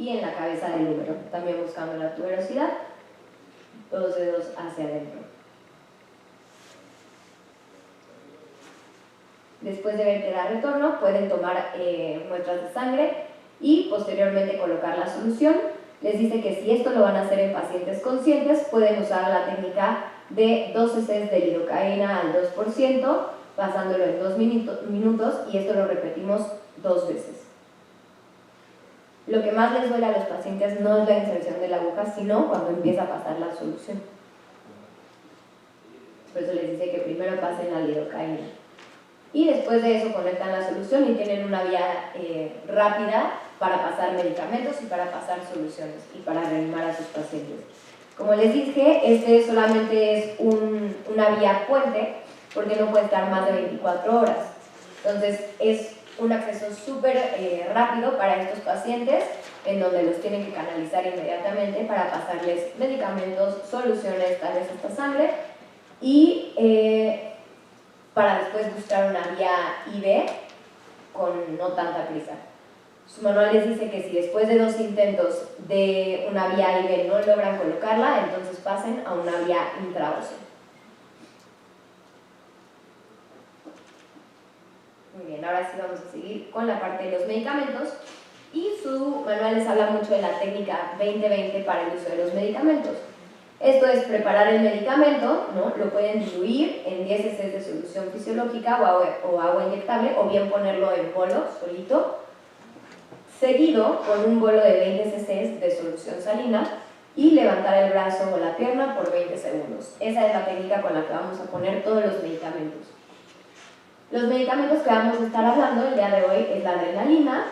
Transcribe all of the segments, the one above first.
y en la cabeza del húmero, también buscando la tuberosidad, los dedos hacia adentro. Después de ver que da retorno, pueden tomar muestras de sangre y posteriormente colocar la solución. Les dice que si esto lo van a hacer en pacientes conscientes, pueden usar la técnica de 2 cc de lidocaína al 2%, pasándolo en 2 minutos, y esto lo repetimos 2 veces. Lo que más les duele a los pacientes no es la inserción de la aguja, sino cuando empieza a pasar la solución. Por eso les dice que primero pasen la lidocaína. Y después de eso conectan la solución y tienen una vía rápida para pasar medicamentos y para pasar soluciones y para reanimar a sus pacientes. Como les dije, este solamente es una vía puente porque no puede estar más de 24 horas. Entonces es un acceso súper rápido para estos pacientes en donde los tienen que canalizar inmediatamente para pasarles medicamentos, soluciones, tal vez hasta sangre y para después buscar una vía IV con no tanta prisa. Su manual les dice que si después de 2 intentos de una vía IV no logran colocarla, entonces pasen a una vía intraósea. Muy bien, ahora sí vamos a seguir con la parte de los medicamentos. Y su manual les habla mucho de la técnica 20-20 para el uso de los medicamentos. Esto es preparar el medicamento, ¿no? Lo pueden diluir en 10 cc de solución fisiológica o agua inyectable, o bien ponerlo en bolo, solito, seguido con un bolo de 20 cc de solución salina y levantar el brazo o la pierna por 20 segundos. Esa es la técnica con la que vamos a poner todos los medicamentos. Los medicamentos que vamos a estar hablando el día de hoy es la adrenalina,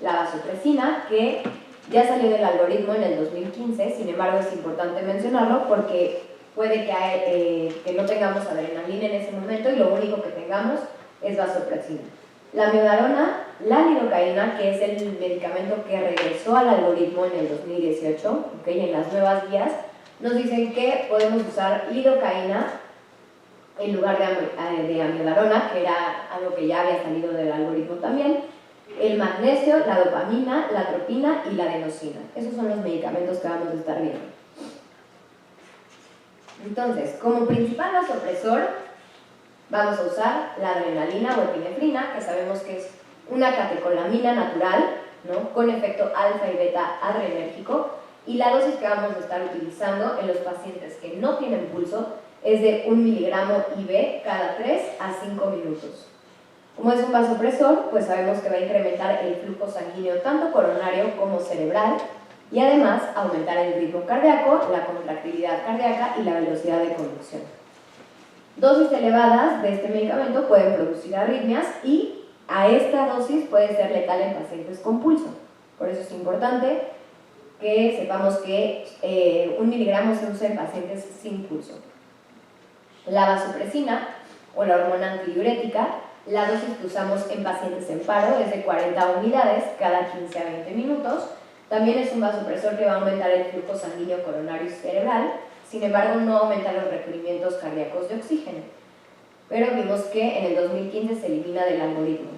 la vasopresina, que ya salió del algoritmo en el 2015, sin embargo es importante mencionarlo porque puede que no tengamos adrenalina en ese momento y lo único que tengamos es vasopresina. La miodarona, la lidocaína, que es el medicamento que regresó al algoritmo en el 2018, ¿okay? En las nuevas guías, nos dicen que podemos usar lidocaína en lugar de amiodarona, que era algo que ya había salido del algoritmo también, el magnesio, la dopamina, la atropina y la adenosina. Esos son los medicamentos que vamos a estar viendo. Entonces, como principal vasopresor, vamos a usar la adrenalina o epinefrina, que sabemos que es una catecolamina natural, ¿no? Con efecto alfa y beta adrenérgico, y la dosis que vamos a estar utilizando en los pacientes que no tienen pulso es de 1 miligramo IV cada 3 a 5 minutos. Como es un vasopresor, pues sabemos que va a incrementar el flujo sanguíneo tanto coronario como cerebral y además aumentar el ritmo cardíaco, la contractilidad cardíaca y la velocidad de conducción. Dosis elevadas de este medicamento pueden producir arritmias y a esta dosis puede ser letal en pacientes con pulso. Por eso es importante que sepamos que 1 miligramo se usa en pacientes sin pulso. La vasopresina o la hormona antidiurética, la dosis que usamos en pacientes en paro es de 40 unidades cada 15 a 20 minutos. También es un vasopresor que va a aumentar el flujo sanguíneo coronario y cerebral, sin embargo no aumenta los requerimientos cardíacos de oxígeno. Pero vimos que en el 2015 se elimina del algoritmo.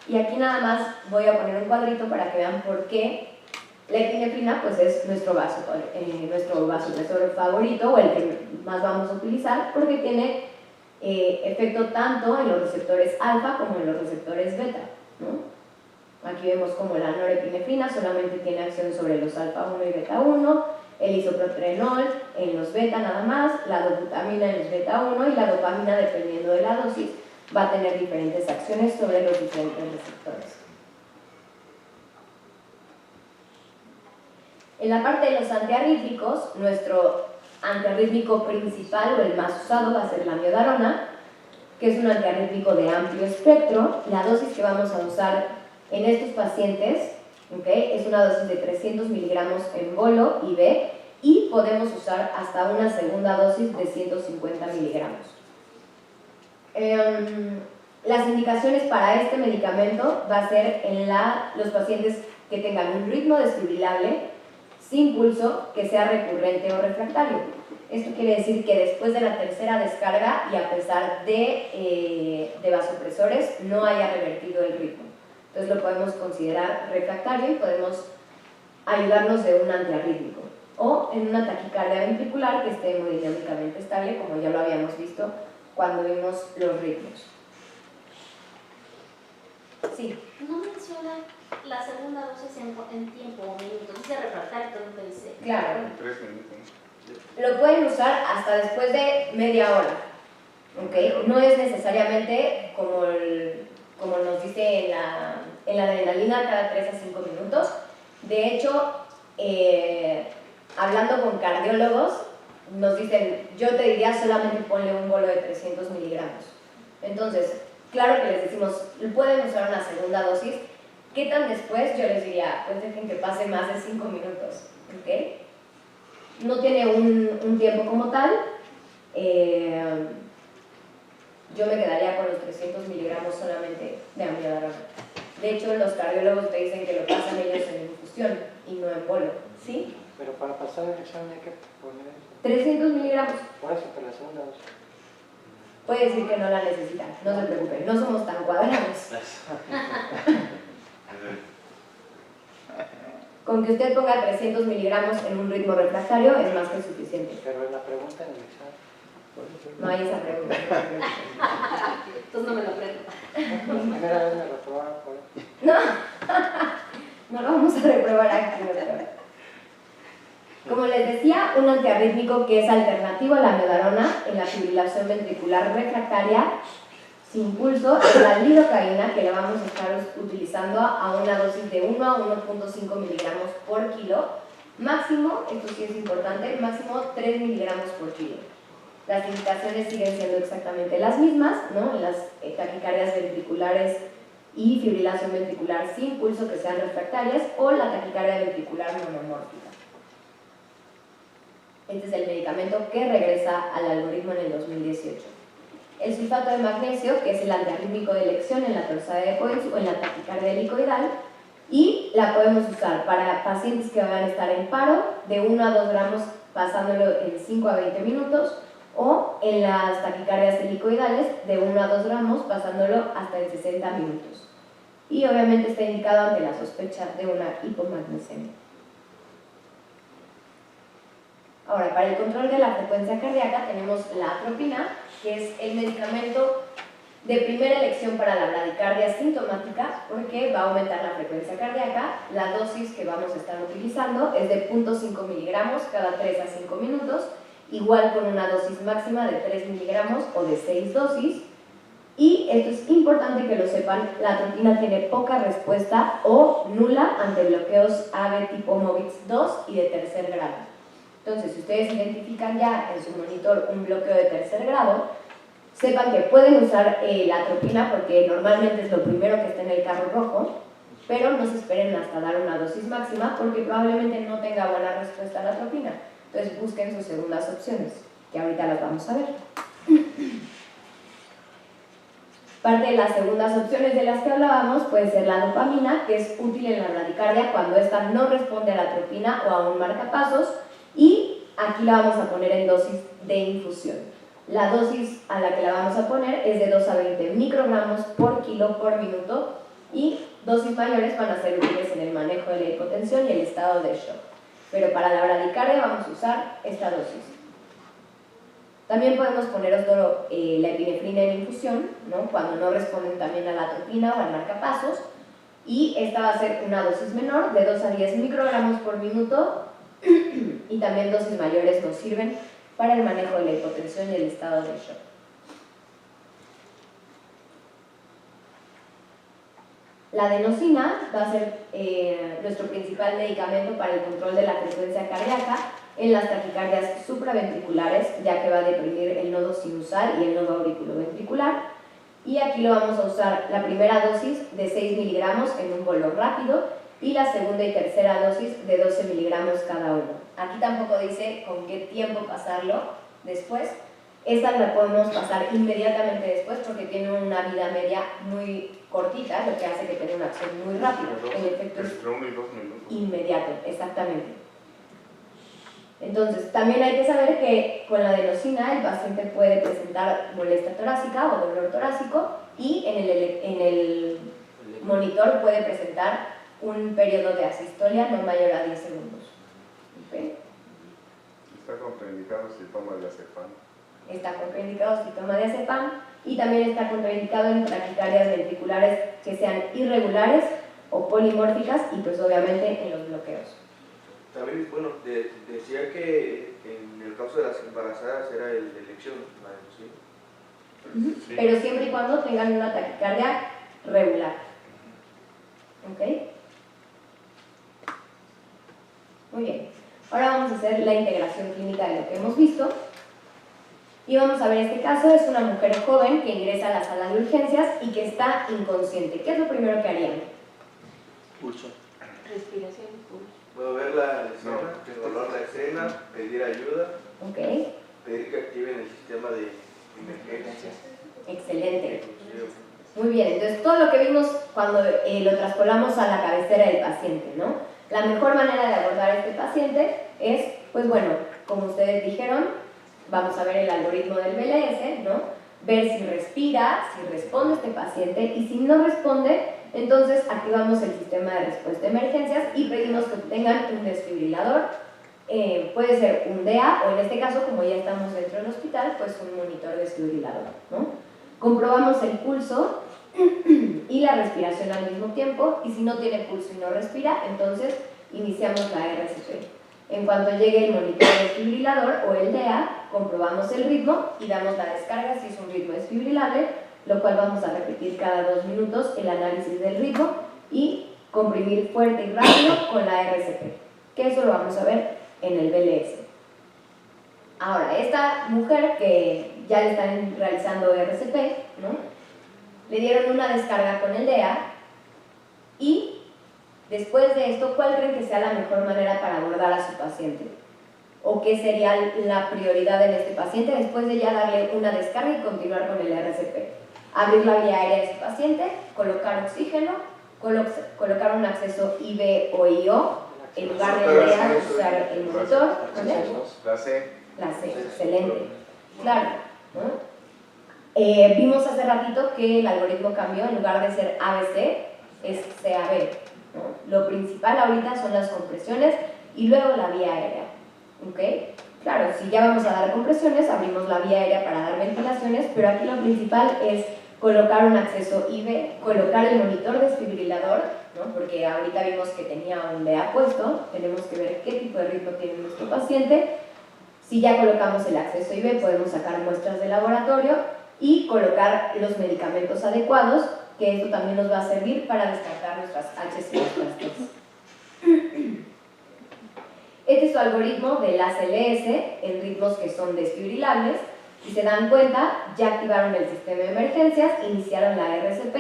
Y aquí nada más voy a poner un cuadrito para que vean por qué la epinefrina pues es nuestro vasopresor favorito o el que más vamos a utilizar, porque tiene efecto tanto en los receptores alfa como en los receptores beta, ¿no? Aquí vemos como la norepinefrina solamente tiene acción sobre los alfa 1 y beta 1, el isoprotrenol en los beta nada más, la dobutamina en los beta 1 y la dopamina, dependiendo de la dosis, va a tener diferentes acciones sobre los diferentes receptores. En la parte de los antiarrítmicos, nuestro antiarrítmico principal o el más usado va a ser la miodarona, que es un antiarrítmico de amplio espectro. La dosis que vamos a usar en estos pacientes, ¿okay? Es una dosis de 300 miligramos en bolo IV y podemos usar hasta una segunda dosis de 150 miligramos. Las indicaciones para este medicamento va a ser en los pacientes que tengan un ritmo desfibrilable, sin pulso, que sea recurrente o refractario. Esto quiere decir que después de la tercera descarga y a pesar de vasopresores no haya revertido el ritmo. Entonces lo podemos considerar refractario y podemos ayudarnos de un antiarrítmico, o en una taquicardia ventricular que esté hemodinámicamente estable, como ya lo habíamos visto cuando vimos los ritmos. Sí. No menciona la segunda dosis en tiempo o minutos, dice refractario, pero no te dice. Claro. 3 minutos. Lo pueden usar hasta después de media hora, ¿ok? No es necesariamente como nos dice en la adrenalina cada 3 a 5 minutos. De hecho, hablando con cardiólogos, nos dicen, yo te diría solamente ponle un bolo de 300 miligramos. Entonces, claro que les decimos, pueden usar una segunda dosis. ¿Qué tan después? Yo les diría, pues dejen que pase más de 5 minutos, ¿ok? No tiene un tiempo como tal. Yo me quedaría con los 300 miligramos solamente de amiodarona. De hecho, los cardiólogos te dicen que lo pasan ellos en infusión y no en bolo, ¿sí? Pero para pasar el examen hay que poner 300 miligramos. por eso, para la segunda dosis. Puede decir que no la necesitan, no se preocupen, no somos tan cuadrados. Con que usted ponga 300 miligramos en un ritmo refractario es más que suficiente. Pero en la pregunta en el examen. No hay esa pregunta. Entonces no me lo pregunto. Primera vez me reprobaron por eso. No lo vamos a reprobar aquí, doctor. Como les decía, un antiarrítmico que es alternativo a la amiodarona en la fibrilación ventricular refractaria sin pulso es la lidocaína, que la vamos a estar utilizando a una dosis de 1 a 1.5 miligramos por kilo. Máximo, esto sí es importante, máximo 3 miligramos por kilo. Las indicaciones siguen siendo exactamente las mismas, ¿no? En las taquicardias ventriculares y fibrilación ventricular sin pulso que sean refractarias o la taquicardia ventricular monomórfica. Este es el medicamento que regresa al algoritmo en el 2018. El sulfato de magnesio, que es el antiarrítmico de elección en la torsada de Coens o en la taquicardia helicoidal, y la podemos usar para pacientes que van a estar en paro de 1 a 2 gramos pasándolo en 5 a 20 minutos, o en las taquicardias helicoidales de 1 a 2 gramos pasándolo hasta en 60 minutos. Y obviamente está indicado ante la sospecha de una hipomagnesemia. Ahora, para el control de la frecuencia cardíaca tenemos la atropina, que es el medicamento de primera elección para la bradicardia sintomática porque va a aumentar la frecuencia cardíaca. La dosis que vamos a estar utilizando es de 0.5 miligramos cada 3 a 5 minutos, igual con una dosis máxima de 3 miligramos o de 6 dosis. Y esto es importante que lo sepan, la atropina tiene poca respuesta o nula ante bloqueos AVE tipo MOVIX 2 y de tercer grado. Entonces, si ustedes identifican ya en su monitor un bloqueo de tercer grado, sepan que pueden usar la atropina porque normalmente es lo primero que está en el carro rojo, pero no se esperen hasta dar una dosis máxima porque probablemente no tenga buena respuesta a la atropina. Entonces, busquen sus segundas opciones, que ahorita las vamos a ver. Parte de las segundas opciones de las que hablábamos puede ser la dopamina, que es útil en la bradicardia cuando ésta no responde a la atropina o a un marcapasos, y aquí la vamos a poner en dosis de infusión. La dosis a la que la vamos a poner es de 2 a 20 microgramos por kilo por minuto, y dosis mayores van a ser útiles en el manejo de la hipotensión y el estado de shock. Pero para la bradicardia vamos a usar esta dosis. También podemos poner la epinefrina en infusión, ¿no? Cuando no responden también a la atropina o al marcapasos, y esta va a ser una dosis menor de 2 a 10 microgramos por minuto, y también dosis mayores nos sirven para el manejo de la hipotensión y el estado de shock. La adenosina va a ser nuestro principal medicamento para el control de la frecuencia cardíaca en las taquicardias supraventriculares, ya que va a deprimir el nodo sinusal y el nodo auriculoventricular. Y aquí lo vamos a usar la primera dosis de 6 miligramos en un bolo rápido y la segunda y tercera dosis de 12 miligramos cada uno. Aquí tampoco dice con qué tiempo pasarlo después. Esta la podemos pasar inmediatamente después porque tiene una vida media muy cortita, lo que hace que tenga una acción muy rápida. El efecto es entre 1 y 2 minutos. inmediato, exactamente. Entonces, también hay que saber que con la adenosina el paciente puede presentar molestia torácica o dolor torácico, y en el monitor puede presentar un periodo de asistolia no mayor a 10 segundos. ¿Okay? Está contraindicado si toma diazepam. Está contraindicado si toma diazepam y también está contraindicado en taquicardias ventriculares que sean irregulares o polimórficas y pues obviamente en los bloqueos. También, bueno, decía que en el caso de las embarazadas era de elección, ¿sí? Sí. Pero siempre y cuando tengan una taquicardia regular. ¿Ok? Muy bien. Ahora vamos a hacer la integración clínica de lo que hemos visto. Y vamos a ver este caso. Es una mujer joven que ingresa a la sala de urgencias y que está inconsciente. ¿Qué es lo primero que harían? Pulso. Respiración y pulso. Puedo ver la escena, evaluar la escena, pedir ayuda, ¿Ok? pedir que activen el sistema de emergencia. Excelente. Muy bien, entonces todo lo que vimos cuando lo traspolamos a la cabecera del paciente, ¿no? La mejor manera de abordar a este paciente es, pues bueno, como ustedes dijeron, vamos a ver el algoritmo del BLS, ¿no? Ver si respira, si responde este paciente y si no responde, entonces activamos el sistema de respuesta de emergencias y pedimos que obtengan un desfibrilador. Puede ser un DEA o en este caso, como ya estamos dentro del hospital, pues un monitor desfibrilador, ¿no? Comprobamos el pulso y la respiración al mismo tiempo y si no tiene pulso y no respira, entonces iniciamos la RCP. En cuanto llegue el monitor desfibrilador o el DEA, comprobamos el ritmo y damos la descarga si es un ritmo desfibrilable, lo cual vamos a repetir cada 2 minutos el análisis del ritmo y comprimir fuerte y rápido con la RCP, que eso lo vamos a ver en el BLS. Ahora, esta mujer que ya le están realizando RCP, ¿no? Le dieron una descarga con el DEA y después de esto, ¿cuál creen que sea la mejor manera para abordar a su paciente? ¿O qué sería la prioridad en este paciente después de ya darle una descarga y continuar con el RCP? Abrir la vía aérea de su paciente, colocar oxígeno, colocar un acceso IV o IO, en lugar de DEA usar el monitor. ¿Vale? La C. La C, excelente. Claro, ¿no? Vimos hace ratito que el algoritmo cambió, en lugar de ser ABC, es CAB, ¿no? Lo principal ahorita son las compresiones y luego la vía aérea, ¿ok? Claro, si ya vamos a dar compresiones, abrimos la vía aérea para dar ventilaciones, pero aquí lo principal es colocar un acceso IV, colocar el monitor desfibrilador, ¿no? Porque ahorita vimos que tenía un DEA puesto, tenemos que ver qué tipo de ritmo tiene nuestro paciente. Si ya colocamos el acceso IV, podemos sacar muestras de laboratorio y colocar los medicamentos adecuados, que esto también nos va a servir para descartar nuestras H's y nuestras T's. Este es su algoritmo del ACLS en ritmos que son desfibrilables. Si se dan cuenta, ya activaron el sistema de emergencias, iniciaron la RCP,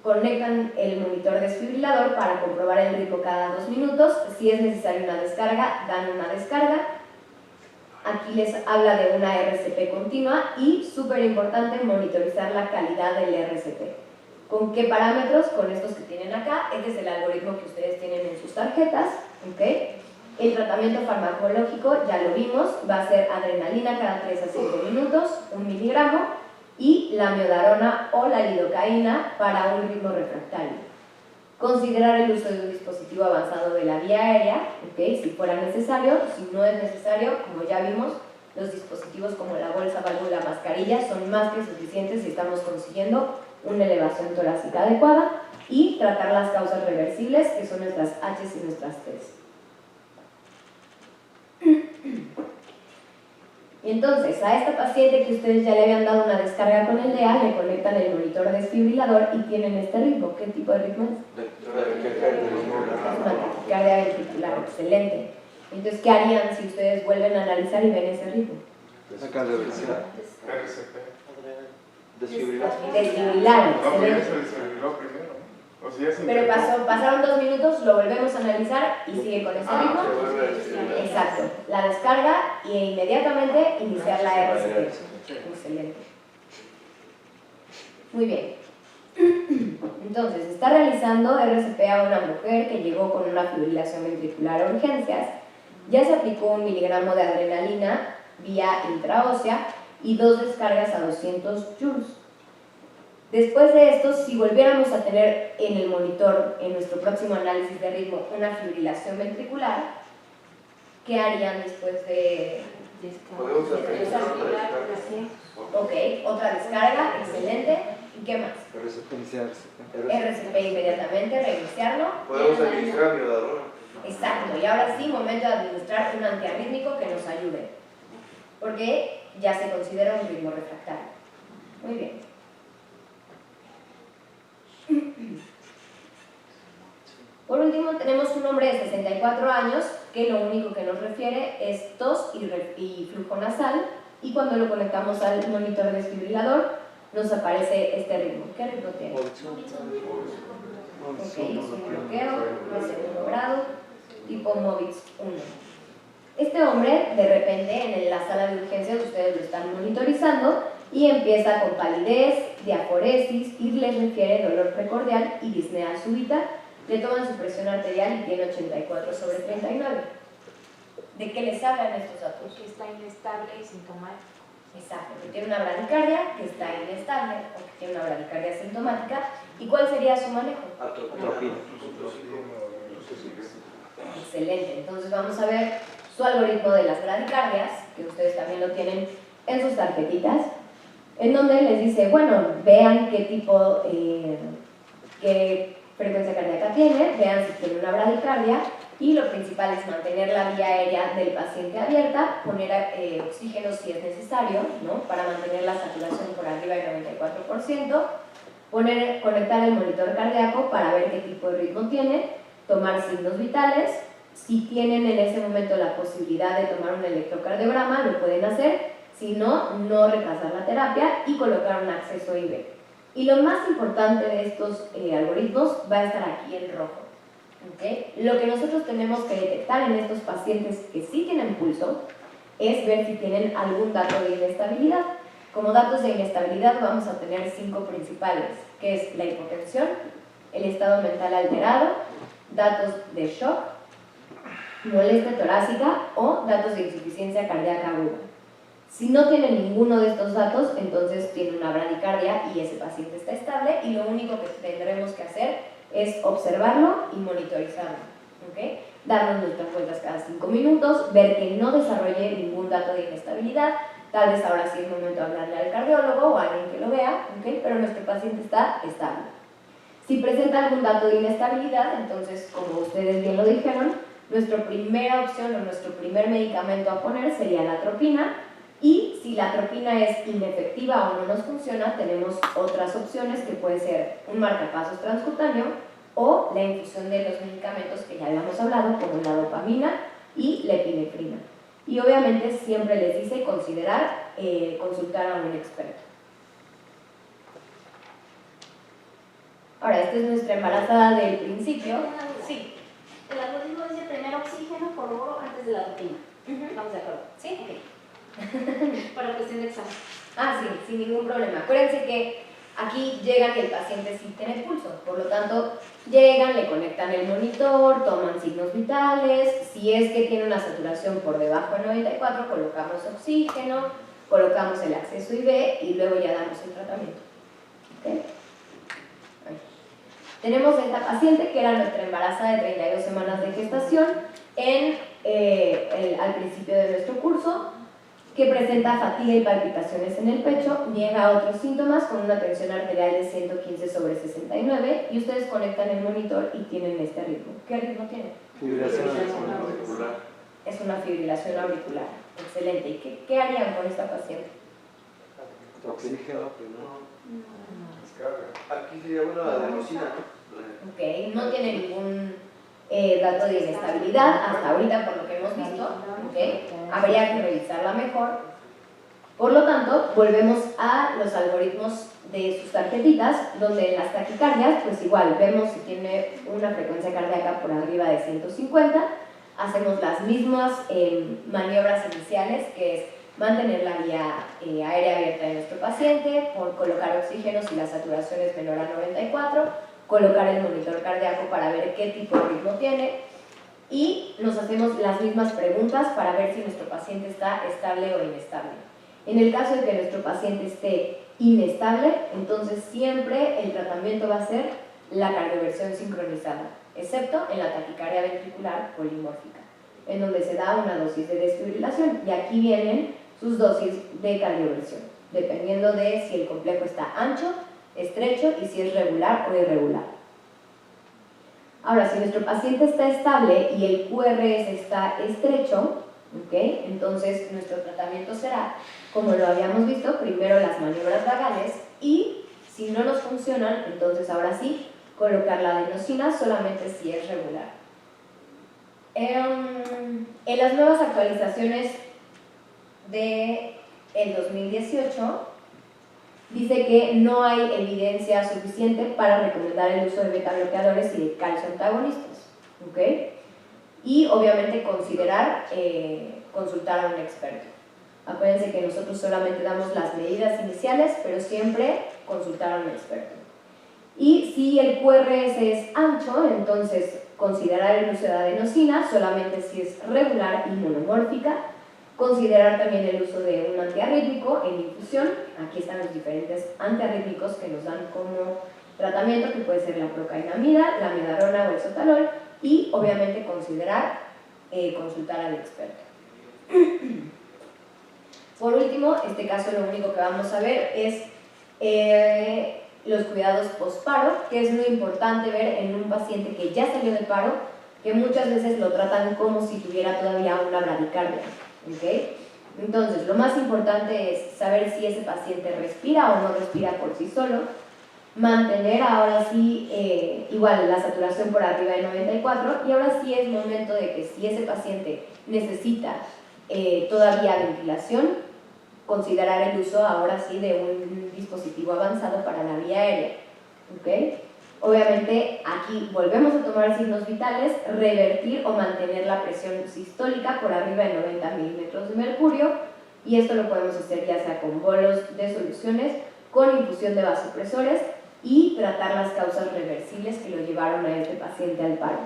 conectan el monitor desfibrilador para comprobar el ritmo cada 2 minutos. Si es necesaria una descarga, dan una descarga. Aquí les habla de una RCP continua y, súper importante, monitorizar la calidad del RCP. ¿Con qué parámetros? Con estos que tienen acá. Este es el algoritmo que ustedes tienen en sus tarjetas, ¿ok? El tratamiento farmacológico, ya lo vimos, va a ser adrenalina cada 3 a 5 minutos, 1 miligramo, y la miodarona o la lidocaína para un ritmo refractario. Considerar el uso de un dispositivo avanzado de la vía aérea, ¿okay? Si fuera necesario. Si no es necesario, como ya vimos, los dispositivos como la bolsa, válvula, mascarilla son más que suficientes si estamos consiguiendo una elevación torácica adecuada, y tratar las causas reversibles, que son nuestras H's y nuestras T's. Entonces, a esta paciente que ustedes ya le habían dado una descarga con el DEA, le conectan el monitor desfibrilador y tienen este ritmo. ¿Qué tipo de ritmo es? Una taquicardia ventricular, excelente. Entonces, ¿qué harían si ustedes vuelven a analizar y ven ese ritmo? RCP. Desfibrilar. Desfibrilar, No, pero ya excelente. se desfibrilló primero, ¿no? O sea, ya se Pero intentó. pasaron 2 minutos, lo volvemos a analizar y sigue con ese ritmo. Se vuelve a desfibrilar. Exacto, la descarga y inmediatamente iniciar la RCP. Excelente. Muy bien. Entonces, está realizando RCP a una mujer que llegó con una fibrilación ventricular a urgencias. Ya se aplicó 1 miligramo de adrenalina vía intraósea y 2 descargas a 200 joules. Después de esto, si volviéramos a tener en el monitor, en nuestro próximo análisis de ritmo, una fibrilación ventricular, ¿qué harían después de...? Podemos hacer Esa una Ok, otra descarga, excelente. ¿Y qué más? RCP inmediatamente, reiniciarlo. Podemos administrar miodadona. Exacto, y ahora sí, momento de administrar un antiarrítmico que nos ayude, porque ya se considera un ritmo refractario. Muy bien. Por último, tenemos un hombre de 64 años que lo único que nos refiere es tos y flujo nasal, y cuando lo conectamos al monitor desfibrilador nos aparece este ritmo. ¿Qué ritmo tiene? Ok, es un bloqueo de segundo grado, tipo Movitz 1. Este hombre, de repente, en la sala de urgencias, ustedes lo están monitorizando y empieza con palidez, diaforesis y les refiere dolor precordial y disnea súbita. Le toman su presión arterial y tiene 84/39. ¿De qué les hablan estos datos? Que está inestable y sintomático. Exacto, que tiene una bradicardia, que está inestable o que tiene una bradicardia sintomática. ¿Y cuál sería su manejo? Atropina. Excelente, entonces vamos a ver su algoritmo de las bradicardias, que ustedes también lo tienen en sus tarjetitas, en donde les dice, bueno, vean qué tipo, qué frecuencia cardíaca tiene, vean si tiene una bradicardia, y lo principal es mantener la vía aérea del paciente abierta, poner oxígeno si es necesario, ¿no? Para mantener la saturación por arriba del 94%, conectar el monitor cardíaco para ver qué tipo de ritmo tiene, tomar signos vitales. Si tienen en ese momento la posibilidad de tomar un electrocardiograma, lo pueden hacer. Si no, no retrasar la terapia y colocar un acceso IV. Y lo más importante de estos algoritmos va a estar aquí en rojo. ¿Okay? Lo que nosotros tenemos que detectar en estos pacientes que sí tienen pulso es ver si tienen algún dato de inestabilidad. Como datos de inestabilidad vamos a tener 5 principales, que es la hipotensión, el estado mental alterado, datos de shock, molestia torácica o datos de insuficiencia cardíaca aguda. Si no tiene ninguno de estos datos, entonces tiene una bradicardia y ese paciente está estable, y lo único que tendremos que hacer es observarlo y monitorizarlo. ¿Okay? Darnos nuestras vueltas cada 5 minutos, ver que no desarrolle ningún dato de inestabilidad. Tal vez ahora sí es momento de hablarle al cardiólogo o a alguien que lo vea, ¿okay? Pero nuestro paciente está estable. Si presenta algún dato de inestabilidad, entonces, como ustedes bien lo dijeron, nuestra primera opción o nuestro primer medicamento a poner sería la atropina, y si la atropina es inefectiva o no nos funciona, tenemos otras opciones que puede ser un marcapasos transcutáneo o la infusión de los medicamentos que ya habíamos hablado, como la dopamina y la epinefrina. Y obviamente siempre les dice considerar consultar a un experto. Ahora, esta es nuestra embarazada del principio. Sí. El algoritmo dice primero oxígeno por oro antes de la rutina. ¿Estamos de acuerdo? Sí. Para cuestión de examen. Ah, sí, sin ningún problema. Acuérdense que aquí llegan y el paciente sí tiene pulso, por lo tanto llegan, le conectan el monitor, toman signos vitales. Si es que tiene una saturación por debajo de 94, colocamos oxígeno, colocamos el acceso IV y luego ya damos el tratamiento. ¿Okay? Tenemos esta paciente que era nuestra embarazada de 32 semanas de gestación al principio de nuestro curso, que presenta fatiga y palpitaciones en el pecho, niega a otros síntomas con una tensión arterial de 115/69, y ustedes conectan el monitor y tienen este ritmo. ¿Qué ritmo tiene? Fibrilación auricular. Es una fibrilación auricular. Excelente. ¿Y qué harían con esta paciente? Oxígeno. Descarga. Aquí sería bueno la adenosina, ¿no? Ok, no tiene ningún dato de inestabilidad hasta ahorita por lo que hemos visto. Okay. Habría que revisarla mejor. Por lo tanto, volvemos a los algoritmos de sus tarjetitas, donde en las taquicardias, pues igual, vemos si tiene una frecuencia cardíaca por arriba de 150, hacemos las mismas maniobras iniciales, que es mantener la vía aérea abierta de nuestro paciente, por colocar oxígeno si la saturación es menor a 94, colocar el monitor cardíaco para ver qué tipo de ritmo tiene, y nos hacemos las mismas preguntas para ver si nuestro paciente está estable o inestable. En el caso de que nuestro paciente esté inestable, entonces siempre el tratamiento va a ser la cardioversión sincronizada, excepto en la taquicardia ventricular polimórfica, en donde se da una dosis de desfibrilación, y aquí vienen sus dosis de cardioversión, dependiendo de si el complejo está ancho, estrecho y si es regular o irregular. Ahora, si nuestro paciente está estable y el QRS está estrecho, ¿okay? Entonces nuestro tratamiento será, como lo habíamos visto, primero las maniobras vagales y si no nos funcionan, entonces ahora sí, colocar la adenosina solamente si es regular. En las nuevas actualizaciones del 2018, dice que no hay evidencia suficiente para recomendar el uso de beta bloqueadores y de calcio antagonistas, ¿okay? Y obviamente considerar consultar a un experto. Acuérdense que nosotros solamente damos las medidas iniciales, pero siempre consultar a un experto. Y si el QRS es ancho, entonces considerar el uso de adenosina solamente si es regular y monomórfica. Considerar también el uso de un antiarrítmico en infusión. Aquí están los diferentes antiarrítmicos que nos dan como tratamiento, que puede ser la procainamida, la medarona o el sotalol, y obviamente considerar consultar al experto. Por último, este caso lo único que vamos a ver es los cuidados post-paro, que es muy importante ver en un paciente que ya salió de paro, que muchas veces lo tratan como si tuviera todavía una bradicardia. ¿Okay? Entonces, lo más importante es saber si ese paciente respira o no respira por sí solo, mantener ahora sí igual la saturación por arriba de 94, y ahora sí es momento de que si ese paciente necesita todavía ventilación, considerar el uso ahora sí de un dispositivo avanzado para la vía aérea. ¿Okay? Obviamente aquí volvemos a tomar signos vitales, revertir o mantener la presión sistólica por arriba de 90 milímetros de mercurio, y esto lo podemos hacer ya sea con bolos de soluciones, con infusión de vasopresores y tratar las causas reversibles que lo llevaron a este paciente al paro.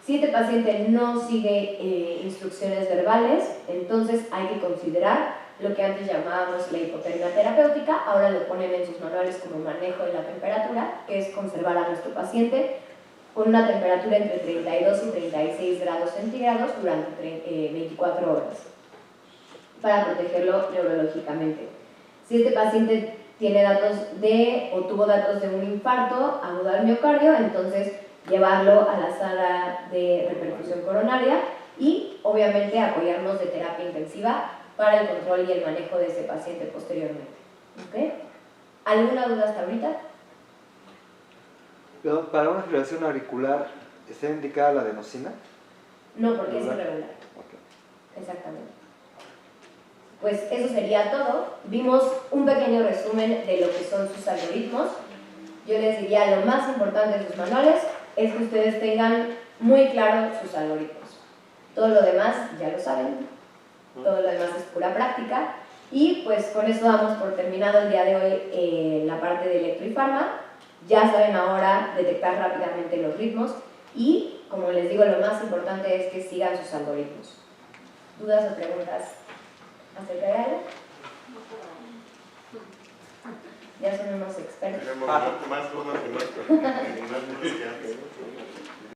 Si este paciente no sigue instrucciones verbales, entonces hay que considerar lo que antes llamábamos la hipotermia terapéutica, ahora lo ponen en sus manuales como manejo de la temperatura, que es conservar a nuestro paciente con una temperatura entre 32 y 36 grados centígrados durante 24 horas, para protegerlo neurológicamente. Si este paciente tiene datos de, o tuvo datos de un infarto agudo al miocardio, entonces llevarlo a la sala de repercusión coronaria y obviamente apoyarnos de terapia intensiva para el control y el manejo de ese paciente posteriormente. ¿Okay? ¿Alguna duda hasta ahorita? Pero para una fibrilación auricular, ¿está indicada la adenosina? No, porque es irregular. Okay. Exactamente. Pues eso sería todo. Vimos un pequeño resumen de lo que son sus algoritmos. Yo les diría, lo más importante de sus manuales es que ustedes tengan muy claro sus algoritmos. Todo lo demás ya lo saben. Todo lo demás es pura práctica, y pues con eso damos por terminado el día de hoy la parte de electro y farma. Ya saben ahora detectar rápidamente los ritmos y, como les digo, lo más importante es que sigan sus algoritmos. ¿Dudas o preguntas acerca de algo? Ya son unos expertos. Tenemos más dudas que antes.